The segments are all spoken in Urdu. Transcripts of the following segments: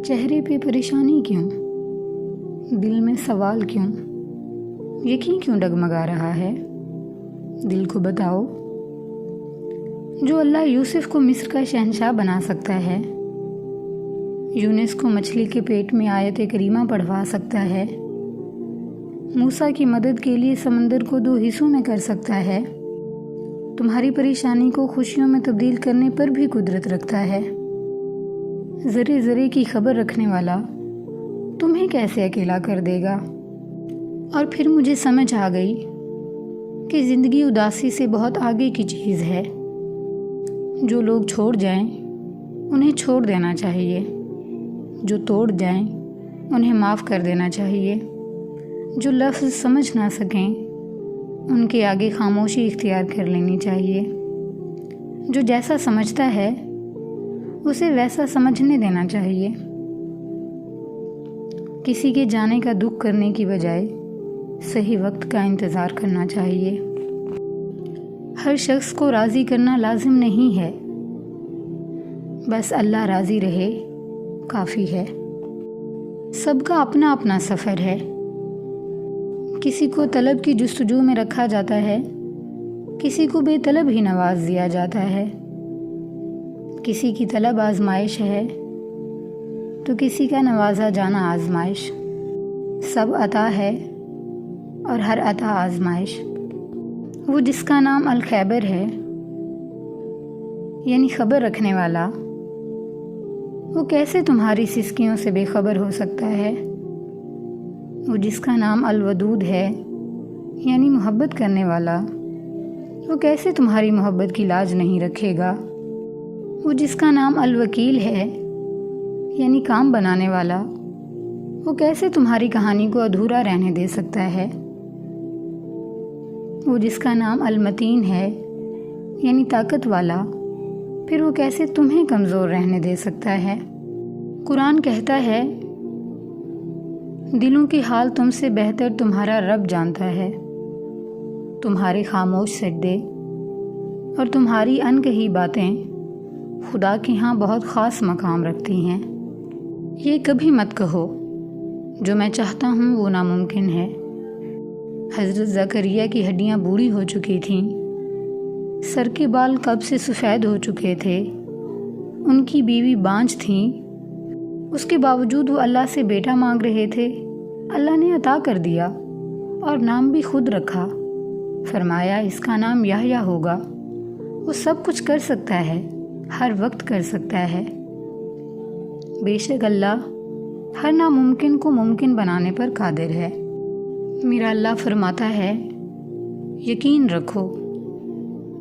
چہرے پہ پریشانی کیوں؟ دل میں سوال کیوں؟ یقین کیوں ڈگمگا رہا ہے؟ دل کو بتاؤ۔ جو اللہ یوسف کو مصر کا شہنشاہ بنا سکتا ہے، یونس کو مچھلی کے پیٹ میں آیت کریمہ پڑھوا سکتا ہے، موسیٰ کی مدد کے لیے سمندر کو 2 حصوں میں کر سکتا ہے، تمہاری پریشانی کو خوشیوں میں تبدیل کرنے پر بھی قدرت رکھتا ہے، ذرے ذرے کی خبر رکھنے والا تمہیں کیسے اکیلا کر دے گا؟ اور پھر مجھے سمجھ آ گئی کہ زندگی اداسی سے بہت آگے کی چیز ہے۔ جو لوگ چھوڑ جائیں انہیں چھوڑ دینا چاہیے، جو توڑ جائیں انہیں معاف کر دینا چاہیے، جو لفظ سمجھ نہ سکیں ان کے آگے خاموشی اختیار کر لینی چاہیے، جو جیسا سمجھتا ہے اسے ویسا سمجھنے دینا چاہیے۔ کسی کے جانے کا دکھ کرنے کی بجائے صحیح وقت کا انتظار کرنا چاہیے۔ ہر شخص کو راضی کرنا لازم نہیں ہے، بس اللہ راضی رہے کافی ہے۔ سب کا اپنا اپنا سفر ہے، کسی کو طلب کی جستجو میں رکھا جاتا ہے، کسی کو بے طلب ہی نواز دیا جاتا ہے، کسی کی طلب آزمائش ہے تو کسی کا نوازا جانا آزمائش۔ سب عطا ہے اور ہر عطا آزمائش۔ وہ جس کا نام الخیبر ہے، یعنی خبر رکھنے والا، وہ کیسے تمہاری سسکیوں سے بے خبر ہو سکتا ہے؟ وہ جس کا نام الودود ہے، یعنی محبت کرنے والا، وہ کیسے تمہاری محبت کی لاج نہیں رکھے گا؟ وہ جس کا نام الوکیل ہے، یعنی کام بنانے والا، وہ کیسے تمہاری کہانی کو ادھورا رہنے دے سکتا ہے؟ وہ جس کا نام المتین ہے، یعنی طاقت والا، پھر وہ کیسے تمہیں کمزور رہنے دے سکتا ہے؟ قرآن کہتا ہے، دلوں کی حال تم سے بہتر تمہارا رب جانتا ہے۔ تمہارے خاموش سجدے اور تمہاری انکہی باتیں خدا کے ہاں بہت خاص مقام رکھتی ہیں۔ یہ کبھی مت کہو جو میں چاہتا ہوں وہ ناممکن ہے۔ حضرت زکریا کی ہڈیاں بوڑھی ہو چکی تھیں، سر کے بال قبل سے سفید ہو چکے تھے، ان کی بیوی بانجھ تھیں، اس کے باوجود وہ اللہ سے بیٹا مانگ رہے تھے۔ اللہ نے عطا کر دیا اور نام بھی خود رکھا، فرمایا اس کا نام یحییٰ ہوگا۔ وہ سب کچھ کر سکتا ہے، ہر وقت کر سکتا ہے۔ بے شک اللہ ہر ناممکن کو ممکن بنانے پر قادر ہے۔ میرا اللہ فرماتا ہے، یقین رکھو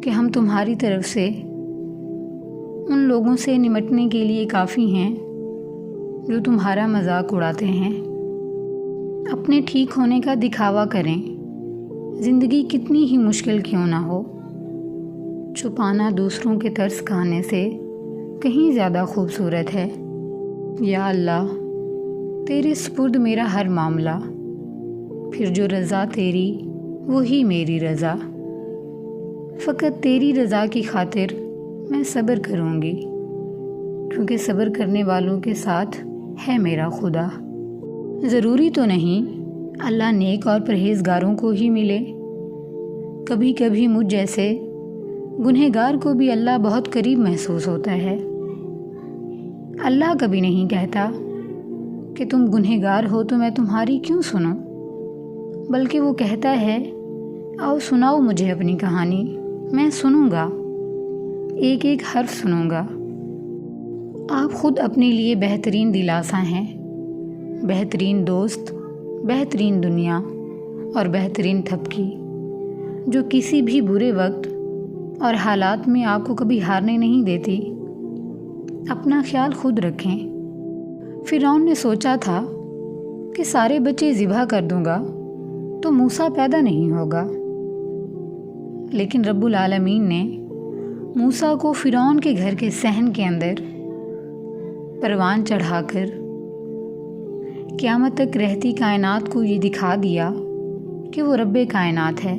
کہ ہم تمہاری طرف سے ان لوگوں سے نمٹنے کے لیے کافی ہیں جو تمہارا مذاق اڑاتے ہیں، اپنے ٹھیک ہونے کا دکھاوا کریں، زندگی کتنی ہی مشکل کیوں نہ ہو۔ چھپانا دوسروں کے ترس کھانے سے کہیں زیادہ خوبصورت ہے۔ یا اللہ تیرے سپرد میرا ہر معاملہ، پھر جو رضا تیری وہی میری رضا، فقط تیری رضا کی خاطر میں صبر کروں گی، کیونکہ صبر کرنے والوں کے ساتھ ہے میرا خدا۔ ضروری تو نہیں اللہ نیک اور پرہیزگاروں کو ہی ملے، کبھی کبھی مجھ جیسے گنہگار کو بھی اللہ بہت قریب محسوس ہوتا ہے۔ اللہ کبھی نہیں کہتا کہ تم گنہگار ہو تو میں تمہاری کیوں سنوں، بلکہ وہ کہتا ہے، آؤ سناؤ مجھے اپنی کہانی، میں سنوں گا، ایک ایک حرف سنوں گا۔ آپ خود اپنے لیے بہترین دلاسا ہیں، بہترین دوست، بہترین دنیا اور بہترین تھپکی، جو کسی بھی برے وقت اور حالات میں آپ کو کبھی ہارنے نہیں دیتی۔ اپنا خیال خود رکھیں۔ فرعون نے سوچا تھا کہ سارے بچے ذبح کر دوں گا تو موسیٰ پیدا نہیں ہوگا، لیکن رب العالمین نے موسیٰ کو فرعون کے گھر کے صحن کے اندر پروان چڑھا کر قیامت تک رہتی کائنات کو یہ دکھا دیا کہ وہ رب کائنات ہے،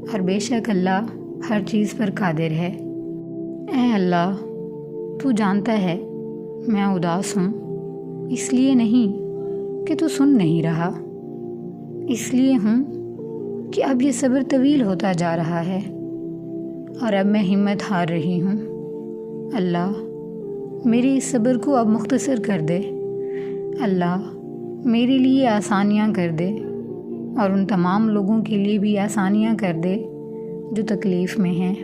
اور بے شک اللہ ہر چیز پر قادر ہے۔ اے اللہ، تو جانتا ہے میں اداس ہوں، اس لیے نہیں کہ تو سن نہیں رہا، اس لیے ہوں کہ اب یہ صبر طویل ہوتا جا رہا ہے اور اب میں ہمت ہار رہی ہوں۔ اللہ میرے اس صبر کو اب مختصر کر دے، اللہ میرے لیے آسانیاں کر دے اور ان تمام لوگوں کے لیے بھی آسانیاں کر دے جو تکلیف میں ہیں۔